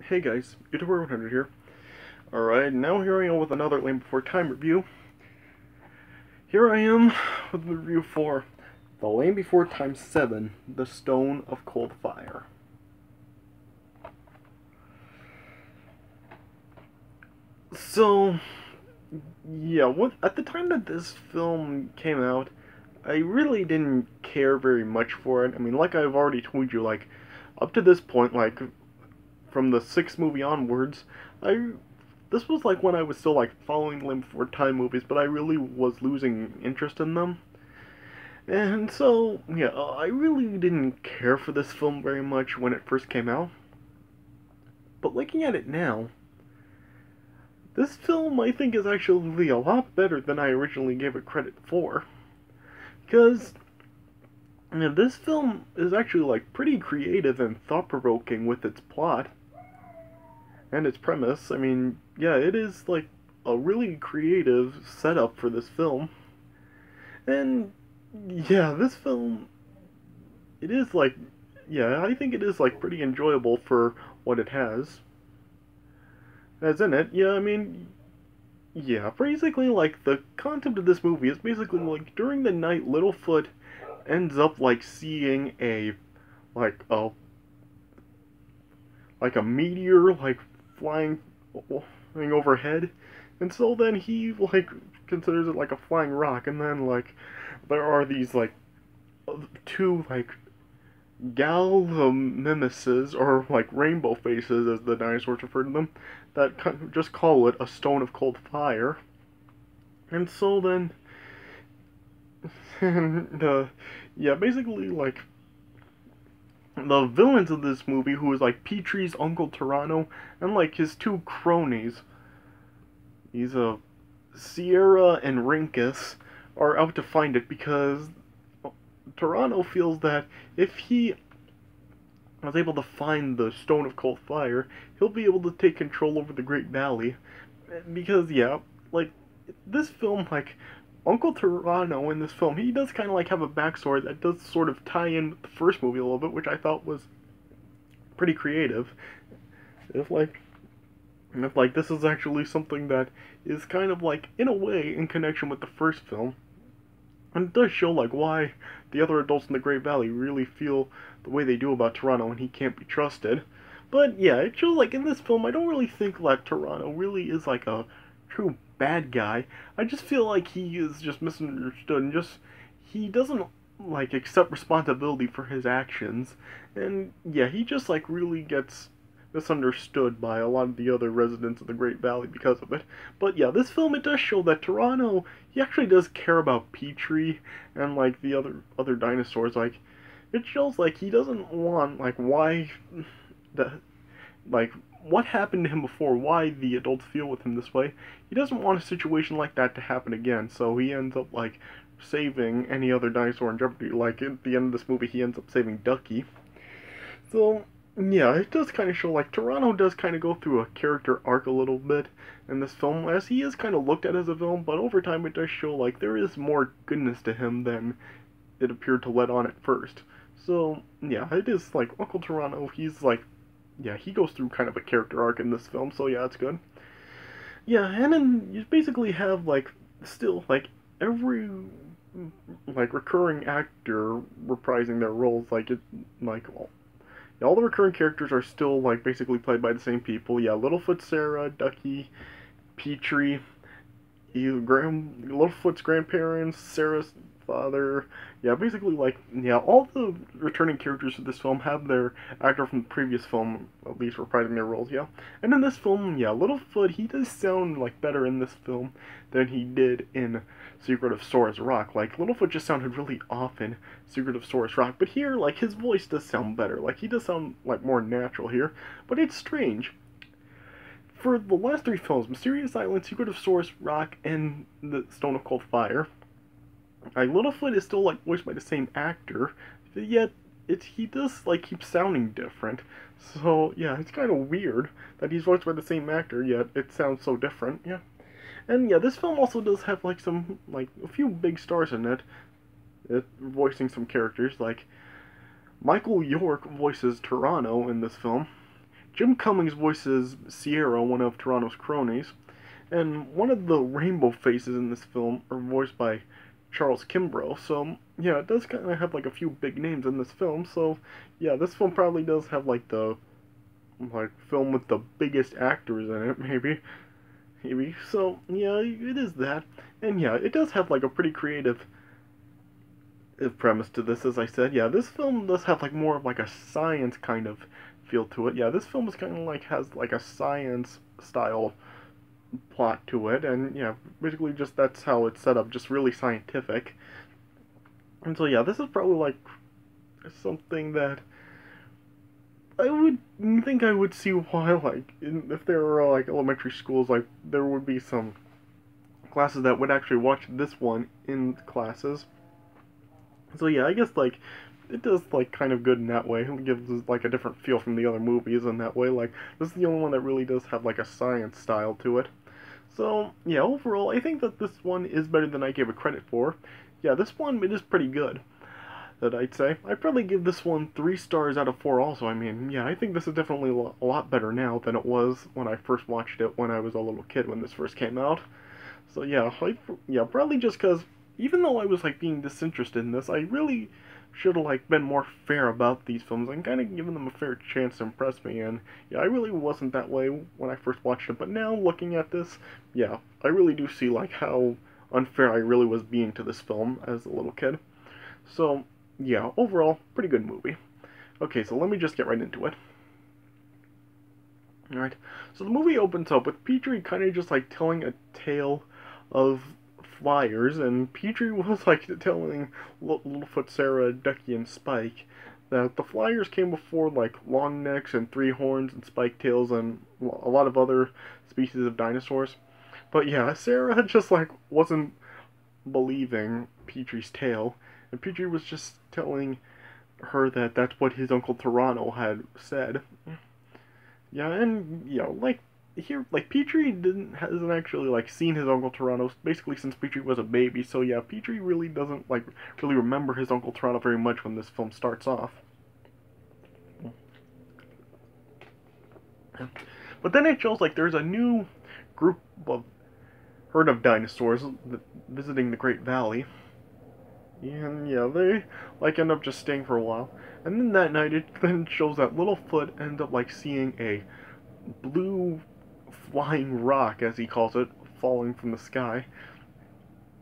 Hey guys, YouTuber 100 here. Alright, now here I am with another Land Before Time review. Here I am with the review for The Land Before Time 7, The Stone of Cold Fire. So, yeah, at the time that this film came out, I really didn't care very much for it. I mean, like I've already told you, like, up to this point, like, from the sixth movie onwards, I this was like when I was still like following Land Before Time movies, but I really was losing interest in them. And so, yeah, I really didn't care for this film very much when it first came out. But looking at it now, this film I think is actually a lot better than I originally gave it credit for. Because this film is actually like pretty creative and thought-provoking with its plot and its premise. I mean, yeah, it is like a really creative setup for this film. And yeah, this film, it is like, yeah, I think it is like pretty enjoyable for what it has in it. Yeah, I mean, yeah, basically like the concept of this movie is basically like during the night Littlefoot ends up like seeing like a like a meteor like flying overhead, and so then he like considers it like a flying rock, and then like there are these like two like Gallimimuses, or like rainbow faces as the dinosaurs refer to them, that just call it a stone of cold fire. And so then, and, yeah, basically like the villains of this movie, who is like Petrie's Uncle Toronto and like his two cronies, these Sierra and Rinkus, are out to find it because Toronto feels that if he was able to find the Stone of Cold Fire, he'll be able to take control over the Great Valley. Because, yeah, like, this film, like, Uncle Toronto in this film, he does kind of, like, have a backstory that does sort of tie in with the first movie a little bit, which I thought was pretty creative. If, like, this is actually something that is kind of, like, in a way, in connection with the first film. And it does show, like, why the other adults in the Great Valley really feel the way they do about Toronto and he can't be trusted. But, yeah, it shows, like, in this film, I don't really think that Toronto really is, like, a true bad guy. I just feel like he is just misunderstood and just, he doesn't, like, accept responsibility for his actions. And, yeah, he just, like, really gets misunderstood by a lot of the other residents of the Great Valley because of it. But yeah, this film, it does show that Toronto, he actually does care about Petrie and like the other dinosaurs. Like, it shows like he doesn't want like why the like what happened to him before, why the adults feel with him this way. He doesn't want a situation like that to happen again, so he ends up like saving any other dinosaur in jeopardy. Like at the end of this movie, he ends up saving Ducky. So yeah, it does kind of show like Toronto does kind of go through a character arc a little bit in this film, as he is kind of looked at as a villain, but over time it does show like there is more goodness to him than it appeared to let on at first. So yeah, it is like Uncle Toronto, he's like, yeah, he goes through kind of a character arc in this film, so yeah, it's good. Yeah, and then you basically have like still like every like recurring actor reprising their roles, like it like all the recurring characters are still like basically played by the same people. Yeah, Littlefoot, Sarah, Ducky, Petrie, Littlefoot's grandparents, Sarah's father. Yeah, basically like, yeah, all the returning characters of this film have their actor from the previous film at least reprising their roles. Yeah, and in this film, yeah, Littlefoot, he does sound like better in this film than he did in Secret of Sora's Rock. Like, Littlefoot just sounded really off in Secret of Sora's Rock, but here, like, his voice does sound better. Like, he does sound like more natural here, but it's strange. For the last three films, Mysterious Island, Secret of Sora's Rock, and The Stone of Cold Fire, Littlefoot is still like voiced by the same actor, yet he does like keep sounding different. So yeah, it's kind of weird that he's voiced by the same actor, yet it sounds so different. Yeah, and yeah, this film also does have like some like a few big stars in it voicing some characters. Like Michael York voices Toronto in this film. Jim Cummings voices Sierra, one of Toronto's cronies, and one of the rainbow faces in this film are voiced by Charles Kimbrough. So yeah, it does kind of have like a few big names in this film. So yeah, this film probably does have like the film with the biggest actors in it, maybe. So yeah, it is that, and yeah, it does have like a pretty creative premise to this, as I said. Yeah, this film does have like more of like a science kind of feel to it. Yeah, this film is kind of like has like a science style plot to it, and yeah, basically just that's how it's set up, just really scientific. And so yeah, this is probably like something that I would think I would see why, like, if there were like elementary schools, like there would be some classes that would actually watch this one in classes. So yeah, I guess like it does like kind of good in that way. It gives us like a different feel from the other movies in that way. Like this is the only one that really does have like a science style to it. So yeah, overall, I think that this one is better than I gave it credit for. Yeah, this one it is pretty good. That I'd say. I'd probably give this one 3 stars out of 4 also. I mean, yeah, I think this is definitely a lot better now than it was when I first watched it when I was a little kid when this first came out. So yeah, probably just because even though I was like being disinterested in this, I really should have like been more fair about these films and kind of given them a fair chance to impress me. And yeah, I really wasn't that way when I first watched it, but now looking at this, yeah, I really do see like how unfair I really was being to this film as a little kid. So yeah, overall, pretty good movie. Okay, so let me just get right into it. Alright, so the movie opens up with Petrie kind of just like telling a tale of flyers, and Petrie was like telling Littlefoot, Sarah, Ducky, and Spike that the flyers came before like long necks and three horns and spike tails and a lot of other species of dinosaurs. But yeah, Sarah just like wasn't believing Petrie's tale, and Petrie was just telling her that that's what his Uncle Toronto had said. Yeah, and you know, like here, like Petrie hasn't actually like seen his Uncle Toronto basically since Petrie was a baby. So yeah, Petrie really doesn't like really remember his Uncle Toronto very much when this film starts off. But then it shows like there's a new group of herd of dinosaurs visiting the Great Valley. And yeah, they like end up just staying for a while. And then that night it then shows that Littlefoot ends up like seeing a blue flying rock, as he calls it, falling from the sky.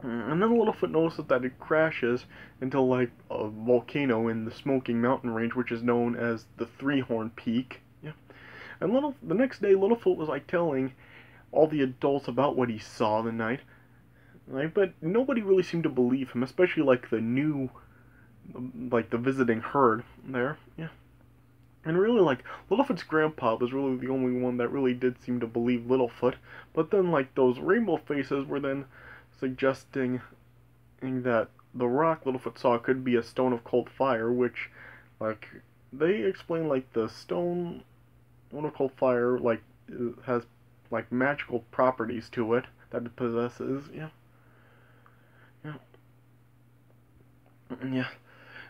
And then Littlefoot notices that it crashes into like a volcano in the Smoking Mountain Range, which is known as the Three Horn Peak. Yeah. And the next day Littlefoot was like telling all the adults about what he saw the night. Right? But nobody really seemed to believe him, especially like the visiting herd there. Yeah. And really, like, Littlefoot's grandpa was really the only one that really did seem to believe Littlefoot. But then, like, those rainbow faces were then suggesting that the rock Littlefoot saw could be a stone of cold fire, which, like, they explain, like, the stone of cold fire, like, has, like, magical properties to it that it possesses. Yeah. Yeah. Yeah.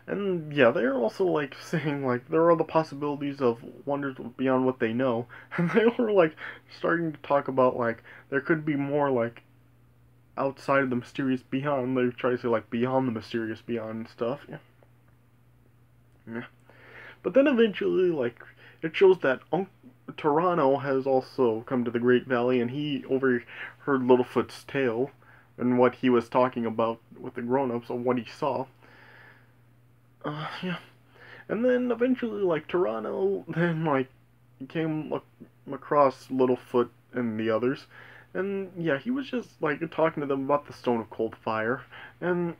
And yeah, they're also like saying like there are the possibilities of wonders beyond what they know, and they were like starting to talk about like there could be more like outside of the mysterious beyond. They try to say like beyond the mysterious beyond and stuff. Yeah. Yeah. But then eventually like it shows that Toronto has also come to the Great Valley, and he overheard Littlefoot's tale and what he was talking about with the grown-ups and what he saw. Yeah. And then eventually, like, Toronto then, like, came across Littlefoot and the others. And, yeah, he was just, like, talking to them about the Stone of Cold Fire. And,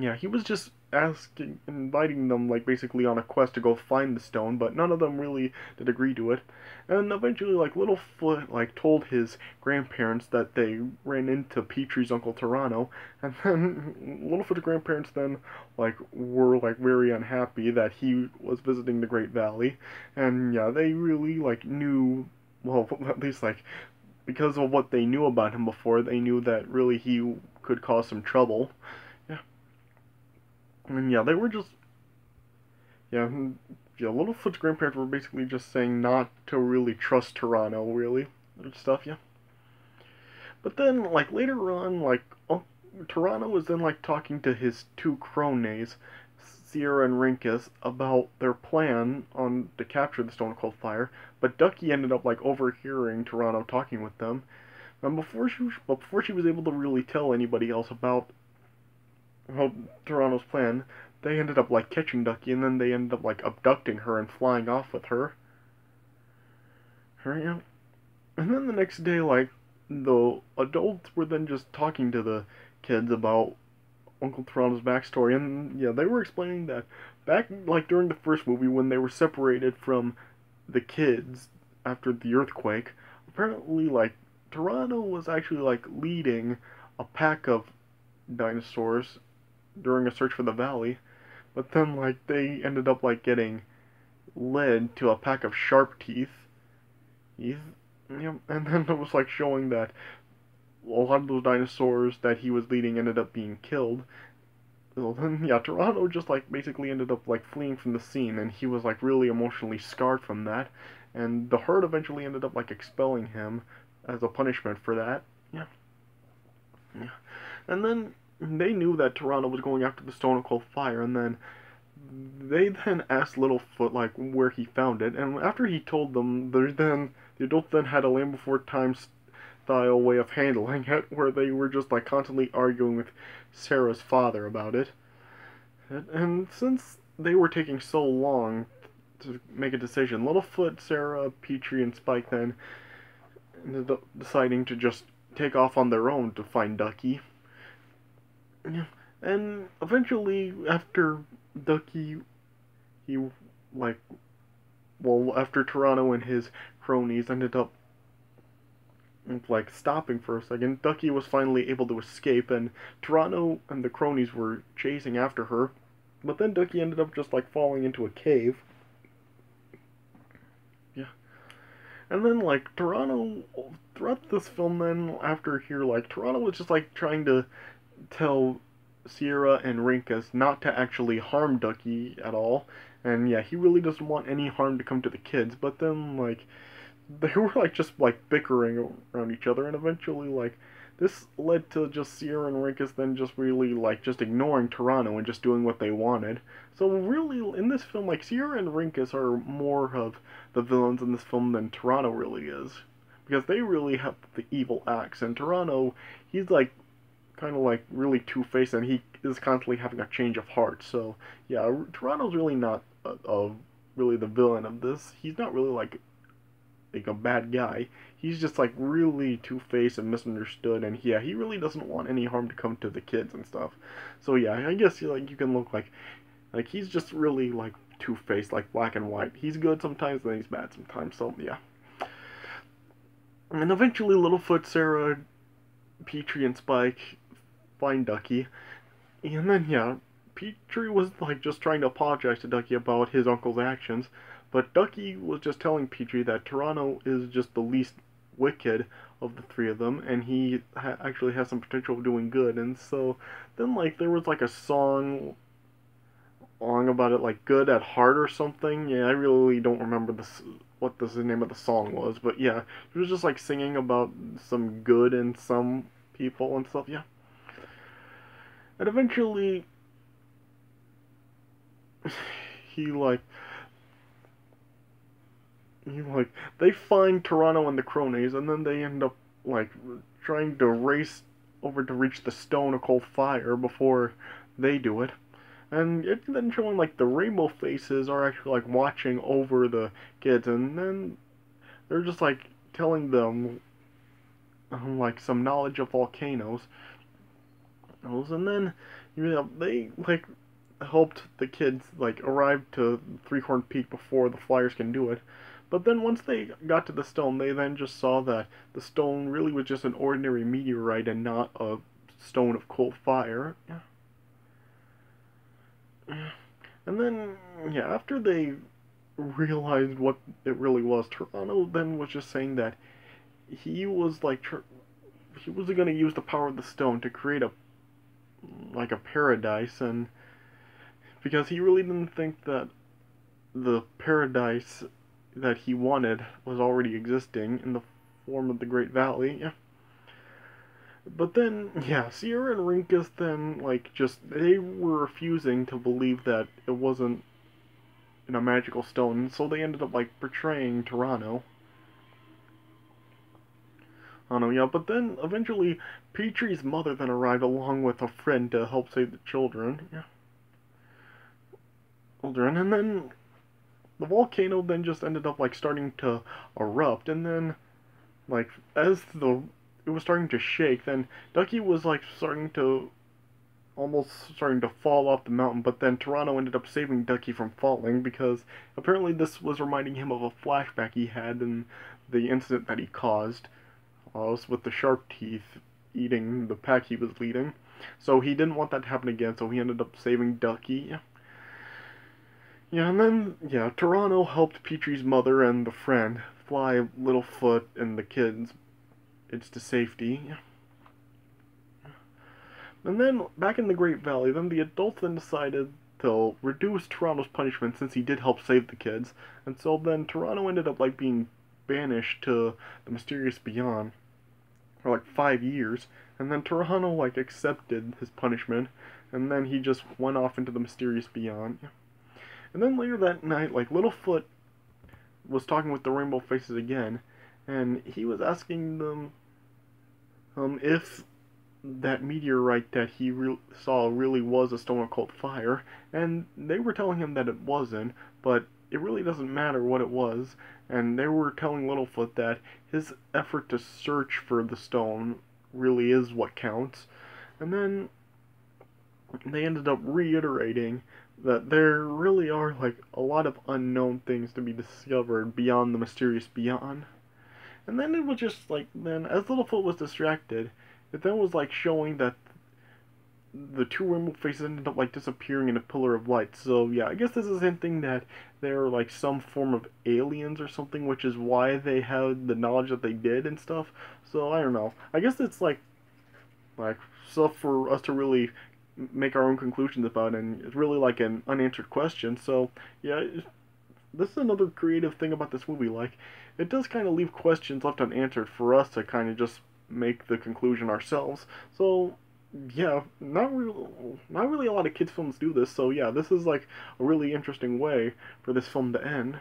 yeah, he was just inviting them, like, basically on a quest to go find the stone, but none of them really did agree to it. And eventually, like, Littlefoot, like, told his grandparents that they ran into Petrie's Uncle Toronto, and then Littlefoot's grandparents then, like, were, like, very unhappy that he was visiting the Great Valley, and, yeah, they really, like, knew, well, at least, like, because of what they knew about him before, they knew that really he could cause some trouble. Yeah. And yeah, they were just, yeah, yeah, Littlefoot's grandparents were basically just saying not to really trust Toronto, really, and stuff, yeah. But then, like, later on, like, Toronto was then, like, talking to his two cronies, Sierra and Rinkus, about their plan on to capture the Stone Cold Fire, but Ducky ended up, like, overhearing Toronto talking with them, and before she was able to really tell anybody else about how Toronto's plan, they ended up, like, catching Ducky, and then they ended up, like, abducting her and flying off with her. Right, yeah. And then the next day, like, the adults were then just talking to the kids about Uncle Toronto's backstory, and yeah, they were explaining that back, like, during the first movie, when they were separated from the kids after the earthquake, apparently, like, Toronto was actually, like, leading a pack of dinosaurs during a search for the valley, but then, like, they ended up, like, getting led to a pack of sharp teeth. He's, yeah, and then it was, like, showing that a lot of those dinosaurs that he was leading ended up being killed. So then, yeah, Toronto just, like, basically ended up, like, fleeing from the scene, and he was, like, really emotionally scarred from that, and the herd eventually ended up, like, expelling him as a punishment for that. Yeah. Yeah. And then they knew that Toronto was going after the Stone Cold Fire, and then they then asked Littlefoot, like, where he found it, and after he told them, the adults then had a Land Before Time style way of handling it, where they were just, like, constantly arguing with Sarah's father about it. And since they were taking so long to make a decision, Littlefoot, Sarah, Petrie, and Spike then ended up deciding to just take off on their own to find Ducky. Yeah. And eventually, after Ducky, he, like, well, after Toronto and his cronies ended up, like, stopping for a second, Ducky was finally able to escape, and Toronto and the cronies were chasing after her, but then Ducky ended up just, like, falling into a cave. Yeah. And then, like, Toronto, throughout this film then, after here, like, Toronto was just, like, trying to tell Sierra and Rinkus not to actually harm Ducky at all, and yeah, he really doesn't want any harm to come to the kids, but then, like, they were, like, just, like, bickering around each other, and eventually, like, this led to just Sierra and Rinkus then just really, like, just ignoring Toronto and just doing what they wanted. So really, in this film, like, Sierra and Rinkus are more of the villains in this film than Toronto really is, because they really have the evil acts, and Toronto, he's, like, kind of, like, really two-faced, and he is constantly having a change of heart. So yeah, Toronto's really not really the villain of this. He's not really, like a bad guy. He's just, like, really two-faced and misunderstood, and yeah, he really doesn't want any harm to come to the kids and stuff. So yeah, I guess, like, you can look like he's just really, like, two-faced, like black and white. He's good sometimes, and he's bad sometimes. So yeah. And eventually, Littlefoot, Sarah, Petrie, and Spike find Ducky, and then yeah, Petrie was, like, just trying to apologize to Ducky about his uncle's actions, but Ducky was just telling Petrie that Toronto is just the least wicked of the three of them, and he actually has some potential of doing good. And so then, like, there was, like, a song about it, like, Good at Heart or something. Yeah, I really don't remember what the name of the song was, but yeah, it was just, like, singing about some good in some people and stuff. Yeah. And eventually, he like they find Toronto and the cronies, and then they end up, like, trying to race over to reach the Stone Cold Fire before they do it. And it's then showing, like, the rainbow faces are actually, like, watching over the kids, and then they're just, like, telling them, like, some knowledge of volcanoes. And then, you know, they, like, helped the kids, like, arrive to Three-Horn Peak before the Flyers can do it. But then once they got to the stone, they then just saw that the stone really was just an ordinary meteorite and not a stone of cold fire. Yeah. And then, yeah, after they realized what it really was, Toronto then was just saying that he was, like, he was going to use the power of the stone to create a paradise, and because he really didn't think that the paradise that he wanted was already existing in the form of the Great Valley. Yeah. But then, yeah, Sierra and Rinkus then, like, just, they were refusing to believe that it wasn't in a magical stone, so they ended up, like, betraying Toronto. I don't know, yeah, but then, eventually, Petrie's mother then arrived along with a friend to help save the children. Yeah. Children, and then the volcano then just ended up, like, starting to erupt, and then, like, as it was starting to shake, then Ducky was, like, almost starting to fall off the mountain, but then Toronto ended up saving Ducky from falling because apparently this was reminding him of a flashback he had in the incident that he caused, with the shark teeth eating the pack he was leading. So he didn't want that to happen again, so he ended up saving Ducky. Yeah, and then, yeah, Toronto helped Petrie's mother and the friend fly Littlefoot and the kids to safety. And then, back in the Great Valley, then the adults then decided to reduce Toronto's punishment since he did help save the kids. And so then Toronto ended up, like, being banished to the mysterious beyond for, like, 5 years. And then Toronto, like, accepted his punishment. And then he just went off into the mysterious beyond. And then later that night, like, Littlefoot was talking with the Rainbow Faces again. And he was asking them if that meteorite that he saw really was a stone of cold fire, and they were telling him that it wasn't, but it really doesn't matter what it was, and they were telling Littlefoot that his effort to search for the stone really is what counts. And then they ended up reiterating that there really are, like, a lot of unknown things to be discovered beyond the mysterious beyond. And then it was just like, then as Littlefoot was distracted, it then was like showing that the two Rainbow Faces ended up like disappearing in a pillar of light. So yeah, I guess this is hinting that they're like some form of aliens or something, which is why they had the knowledge that they did and stuff. So I don't know. I guess it's like stuff for us to really make our own conclusions about, and it's really like an unanswered question. So yeah, this is another creative thing about this movie. Like, it does kind of leave questions left unanswered for us to kind of just make the conclusion ourselves. So yeah, not really a lot of kids films do this. So yeah, this is like a really interesting way for this film to end.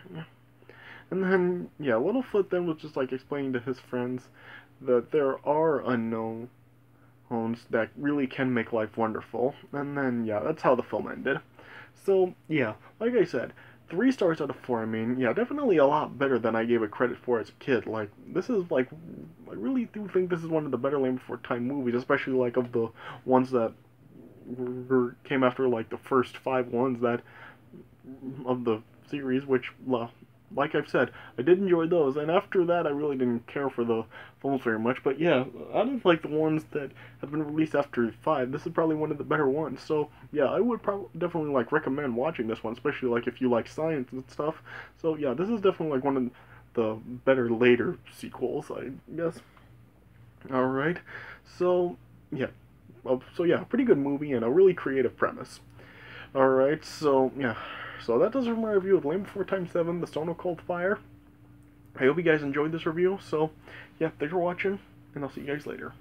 And then yeah, Littlefoot then was just like explaining to his friends that there are unknowns that really can make life wonderful. And then yeah, that's how the film ended. So yeah, like I said, 3 stars out of 4. I mean, yeah, definitely a lot better than I gave it credit for as a kid. Like, this is like, I really do think this is one of the better Land Before Time movies, especially like of the ones that came after like the first 5 ones that of the series, which, like I've said, I did enjoy those, and after that I really didn't care for the films very much. But yeah, out of like the ones that have been released after 5, this is probably one of the better ones. So yeah, I would definitely like recommend watching this one, especially like if you like science and stuff. So yeah, this is definitely like one of the better later sequels, I guess. Alright, so yeah. Pretty good movie and a really creative premise. Alright, so yeah. So that does it for my review of Land Before Time 7, The Stone of Cold Fire. I hope you guys enjoyed this review. So yeah, thanks for watching, and I'll see you guys later.